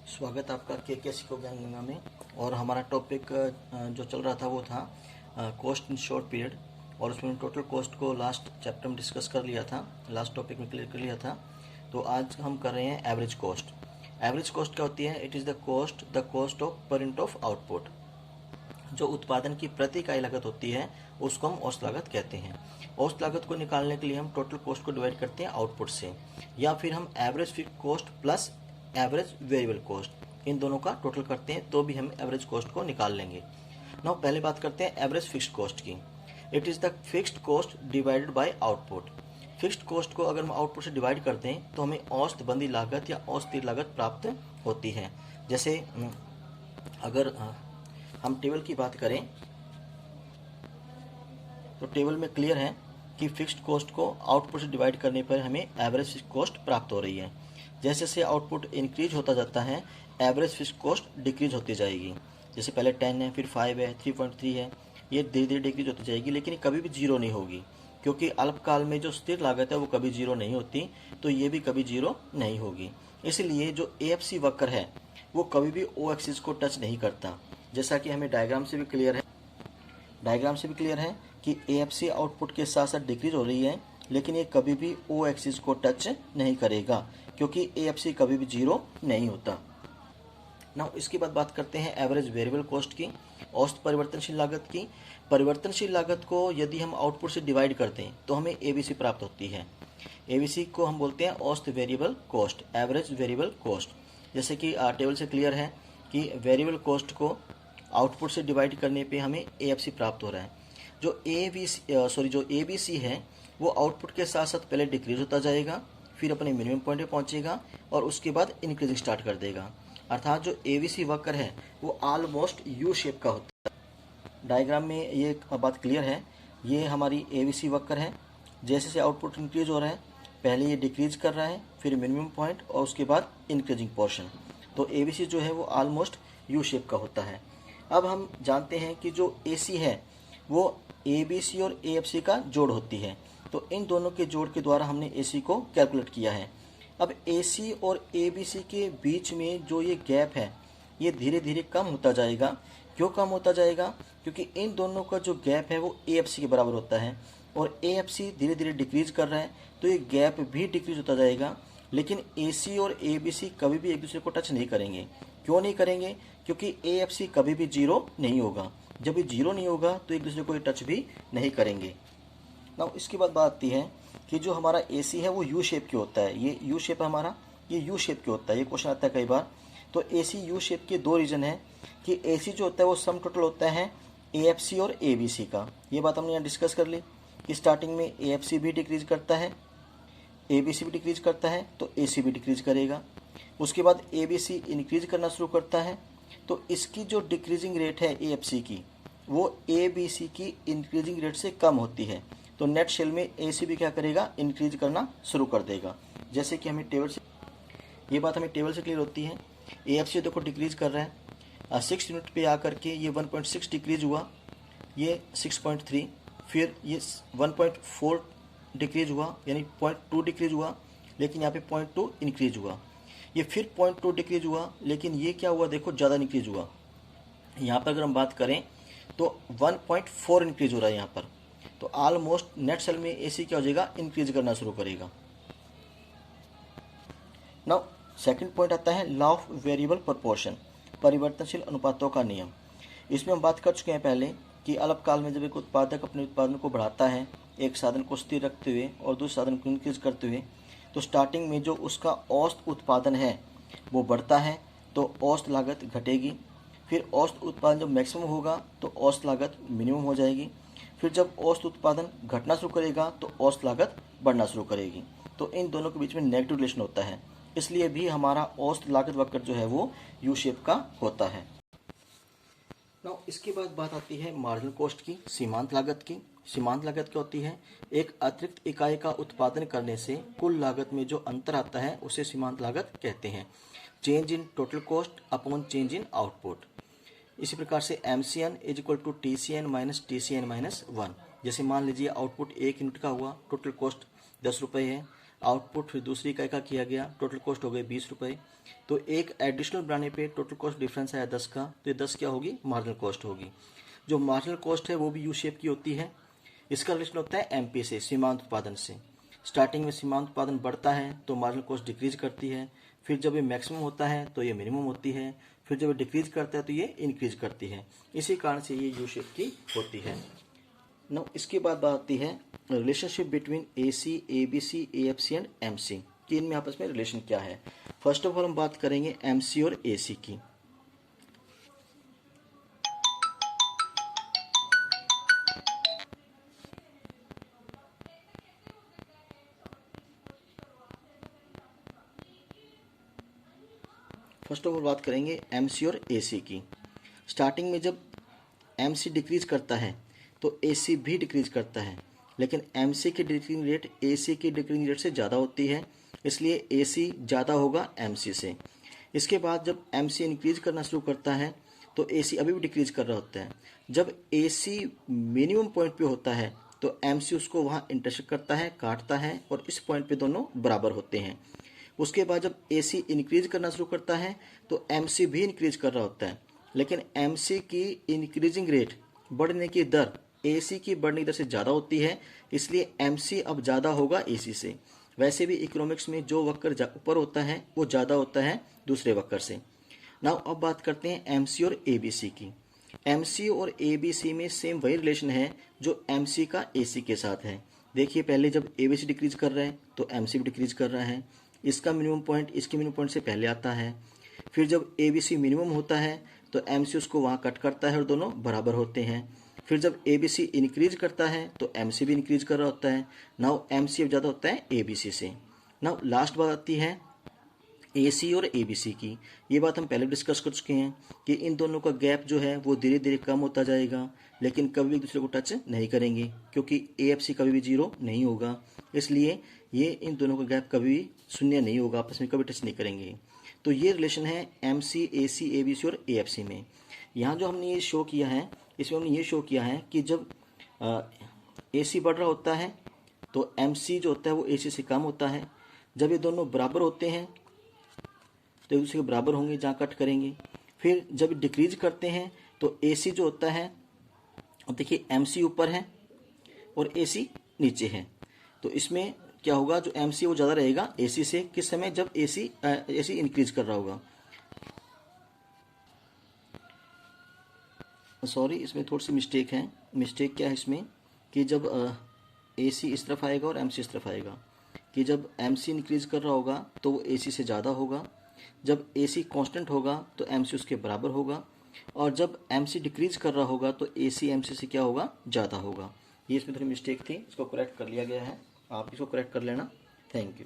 स्वागत आपका के सीखो ज्ञान गंगा में। और हमारा टॉपिक जो चल रहा था वो था कॉस्ट इन शॉर्ट पीरियड। और उसमें टोटल कॉस्ट को लास्ट चैप्टर में डिस्कस कर लिया था, लास्ट टॉपिक में क्लियर कर लिया था। तो आज हम कर रहे हैं एवरेज कॉस्ट। एवरेज कॉस्ट क्या होती है? It is the cost of per unit of output. जो उत्पादन की प्रति इकाई लागत होती है उसको हम औसत लागत कहते हैं। औसत लागत को निकालने के लिए हम टोटल कॉस्ट को डिवाइड करते हैं आउटपुट से, या फिर हम average fixed cost plus average variable cost in दोनों का टोटल करते हैं तो भी हम एवरेज कॉस्ट को निकाल लेंगे। नाउ पहले बात करते हैं एवरेज फिक्स्ड कॉस्ट की। It is the fixed cost divided by output. Fixed cost को अगर हम आउटपुट से डिवाइड करते हैं तो हमें औसत बंदी लागत या औसत स्थिर लागत प्राप्त होती है। जैसे अगर हम टेबल की बात करें तो टेबल में क्लियर है कि फिक्स्ड कॉस्ट को आउटपुट से डिवाइड करने पर हमें एवरेज फिक्स्ड कॉस्ट प्राप्त हो रही है। जैसे जैसे आउटपुट इंक्रीज होता जाता है एवरेज फिक्स्ड कॉस्ट डिक्रीज होती जाएगी। जैसे पहले 10 है, फिर 5 है, 3.3 है, ये धीरे धीरे डिक्रीज होती जाएगी, लेकिन ये कभी भी जीरो नहीं होगी, क्योंकि अल्पकाल में जो स्थिर लागत है वो कभी जीरो नहीं होती, तो ये भी कभी जीरो नहीं होगी। इसलिए जो AFC वक्र है वो कभी भी O एक्सिस को टच नहीं करता। जैसा कि हमें डायग्राम से भी क्लियर है कि AFC आउटपुट के साथ साथ डिक्रीज हो रही है, लेकिन ये कभी भी O एक्सिस को टच नहीं करेगा, क्योंकि AFC कभी भी जीरो नहीं होता। नाउ इसके बाद बात करते हैं एवरेज वेरिएबल कॉस्ट की, औसत परिवर्तनशील लागत की। परिवर्तनशील लागत को यदि हम आउटपुट से डिवाइड करते हैं तो हमें ABC प्राप्त होती है। ABC को हम बोलते हैं औसत variable cost, average variable cost. जैसे कि टेबल से क्लियर है कि वेरिएबल कॉस्ट को आउटपुट से डिवाइड करने पे हमें AFC प्राप्त हो रहा है। जो ABC है वो आउटपुट के साथ साथ पहले डिक्रीज होता जाएगा, फिर अपने मिनिमम पॉइंट पे पहुंचेगा और उसके बाद इंक्रीजिंग स्टार्ट कर देगा। अर्थात जो ABC वक्र है वो ऑलमोस्ट यू शेप का होता है। डायग्राम में ये बात क्लियर है। ये हमारी ABC वक्र है। जैसे से आउटपुट इंक्रीज हो रहा है पहले ये डिक्रीज कर रहा है, फिर मिनिमम पॉइंट और उसके बाद इंक्रीजिंग पोर्शन। तो ABC जो है वो ऑलमोस्ट यू शेप का होता है। अब हम जानते हैं कि जो AC है वो ABC और AFC का जोड़ होती है, तो इन दोनों के जोड़ के द्वारा हमने AC को कैलकुलेट किया है। अब AC और ABC के बीच में जो ये गैप है ये धीरे धीरे कम होता जाएगा। क्यों कम होता जाएगा? क्योंकि इन दोनों का जो गैप है वो AFC के बराबर होता है और AFC धीरे धीरे डिक्रीज कर रहा है, तो ये गैप भी डिक्रीज होता जाएगा। लेकिन AC और ABC कभी भी एक दूसरे को टच नहीं करेंगे। क्यों नहीं करेंगे? क्योंकि AFC कभी भी जीरो नहीं होगा। जब ये जीरो नहीं होगा तो एक दूसरे को टच भी नहीं करेंगे। नाउ इसके बाद बात आती है कि जो हमारा AC है वो यू शेप के होता है। ये यू शेप है हमारा, ये यू शेप के होता है। ये क्वेश्चन आता है कई बार। तो AC यू शेप के दो रीजन है कि AC जो होता है वो सम टोटल होता है AFC और ABC का। ये बात हमने यहाँ डिस्कस कर ली कि स्टार्टिंग में AFC भी डिक्रीज करता है, ABC भी डिक्रीज करता है, तो AC भी डिक्रीज करेगा। उसके बाद ABC इंक्रीज करना शुरू करता है, तो इसकी जो डिक्रीजिंग रेट है AFC की वो ABC की इंक्रीजिंग रेट से कम होती है। तो नेट सेल में AC भी क्या करेगा? इंक्रीज करना शुरू कर देगा। जैसे कि हमें टेबल से ये बात हमें टेबल से क्लियर होती है। AFC देखो डिक्रीज कर रहा है, 6 यूनिट पे आकर के ये 1.6 डिक्रीज हुआ, ये 6.3, फिर ये 1.4 डिक्रीज हुआ, यानी 0.2 डिक्रीज हुआ, लेकिन यहाँ पे 0.2 इंक्रीज हुआ। ये फिर 0.2 डिक्रीज हुआ, लेकिन ये क्या हुआ? देखो ज़्यादा इंक्रीज हुआ। यहाँ पर अगर हम बात करें तो 1.4 इंक्रीज हो रहा है यहाँ पर। तो ऑलमोस्ट नेट सेल में AC क्या हो जाएगा? इंक्रीज करना शुरू करेगा। नाउ सेकंड पॉइंट आता है लॉ ऑफ वेरिएबल प्रोपोर्शन, परिवर्तनशील अनुपातों का नियम। इसमें हम बात कर चुके हैं पहले कि अल्पकाल में जब एक उत्पादक अपने उत्पादन को बढ़ाता है एक साधन को स्थिर रखते हुए और दूसरे साधन को इंक्रीज करते हुए, तो स्टार्टिंग में जो उसका औसत उत्पादन है वो बढ़ता है तो औसत लागत घटेगी। फिर औसत उत्पादन जब मैक्सिमम होगा तो औसत लागत मिनिमम हो जाएगी। फिर जब औसत उत्पादन घटना शुरू करेगा तो औसत लागत बढ़ना शुरू करेगी। तो इन दोनों के बीच में नेगेटिव रिलेशन होता है, इसलिए भी हमारा औसत लागत वक्र जो है वो यू शेप का होता है। नाउ इसके बाद बात आती है मार्जिनल कॉस्ट की, सीमांत लागत की। सीमांत लागत क्या होती है? एक अतिरिक्त इकाई का उत्पादन करने से कुल लागत में जो अंतर आता है उसे सीमांत लागत कहते हैं। Change in total cost upon change in output. इसी प्रकार से MCN is equal to TCN minus 1। जैसे मान लीजिए आउटपुट 1 यूनिट का हुआ, टोटल कॉस्ट 10 रुपये है, आउटपुट फिर दूसरी इकाई का किया गया, टोटल कॉस्ट हो गई 20 रुपये। तो एक एडिशनल बनाने पे टोटल कॉस्ट डिफरेंस आया 10 का, तो ये 10 क्या होगी, मार्जिनल कॉस्ट होगी। जो मार्जिनल कॉस्ट है वो भी यू शेप की होती है। इसका रिलेशन होता है एमपी से, सीमांत उत्पादन से। स्टार्टिंग में सीमांत उत्पादन बढ़ता है तो मार्जिनल कॉस्ट डिक्रीज करती है, फिर जब ये मैक्सिमम होता है तो ये मिनिमम होती है, फिर जब ये डिक्रीज करता है तो ये इंक्रीज करती है। इसी कारण से ये यू शेप की होती है। नाउ इसके बाद बात आती है relationship between AC, ABC, AFC and MC कि इनमें आपस में रिलेशन क्या है। फर्स्ट ऑफ ऑल हम बात करेंगे MC और AC की। फर्स्ट ऑफ ऑल बात करेंगे MC और AC की। स्टार्टिंग में जब MC डिक्रीज करता है तो AC भी डिक्रीज करता है, लेकिन MC की डिक्रीजिंग रेट AC की डिक्रीजिंग रेट से ज़्यादा होती है, इसलिए AC ज़्यादा होगा MC से। इसके बाद जब MC इंक्रीज करना शुरू करता है तो AC अभी भी डिक्रीज कर रहा होता है। जब AC मिनिमम पॉइंट पे होता है तो MC उसको वहाँ इंटरसेक्ट करता है, काटता है, और इस पॉइंट पे दोनों बराबर होते हैं। उसके बाद जब AC इंक्रीज करना शुरू करता है तो MC भी इंक्रीज कर रहा होता है, लेकिन MC की इंक्रीजिंग रेट, बढ़ने की दर, AC की बढ़ने की दर से ज़्यादा होती है, इसलिए MC अब ज़्यादा होगा AC से। वैसे भी इकोनॉमिक्स में जो वक्र ऊपर होता है वो ज़्यादा होता है दूसरे वक्र से। नाउ अब बात करते हैं MC और ABC की। MC और ABC में सेम वही रिलेशन है जो MC का AC के साथ है। देखिए पहले जब ABC डिक्रीज कर रहा है तो MC भी डिक्रीज कर रहा है। इसका मिनिमम पॉइंट इसके मिनिमम पॉइंट से पहले आता है। फिर जब ABC मिनिमम होता है तो MC उसको वहाँ कट करता है और दोनों बराबर होते हैं। फिर जब ABC इंक्रीज करता है तो MC भी इंक्रीज कर रहा होता है। नाउ MC अब ज़्यादा होता है ABC से। नाउ लास्ट बात आती है AC और ABC की। ये बात हम पहले डिस्कस कर चुके हैं कि इन दोनों का गैप जो है वो धीरे धीरे कम होता जाएगा, लेकिन कभी भी एक दूसरे को टच नहीं करेंगे, क्योंकि AFC कभी भी 0 नहीं होगा, इसलिए ये इन दोनों का गैप कभी भी शून्य नहीं होगा, आपस में कभी टच नहीं करेंगे। तो ये रिलेशन है MC, AC, ABC और AFC में। यहाँ जो हमने ये शो किया है, इसमें हमने ये शो किया है कि जब AC बढ़ रहा होता है तो MC जो होता है वो AC से कम होता है। जब ये दोनों बराबर होते हैं तो एक दूसरे के बराबर होंगे, जहाँ कट करेंगे। फिर जब डिक्रीज करते हैं तो AC जो होता है, अब देखिए MC ऊपर है और AC नीचे है, तो इसमें क्या होगा, जो MC वो ज़्यादा रहेगा AC से। किस समय, जब AC इंक्रीज कर रहा होगा। सॉरी, इसमें थोड़ी सी मिस्टेक है। मिस्टेक क्या है इसमें कि जब AC इस तरफ आएगा और MC इस तरफ आएगा, कि जब MC इंक्रीज कर रहा होगा तो वो AC से ज़्यादा होगा, जब AC कांस्टेंट होगा तो MC उसके बराबर होगा, और जब MC डिक्रीज कर रहा होगा तो AC MC से क्या होगा, ज़्यादा होगा। ये इसमें थोड़ी मिस्टेक थी, इसको करेक्ट कर लिया गया है, आप इसको करेक्ट कर लेना। Thank you.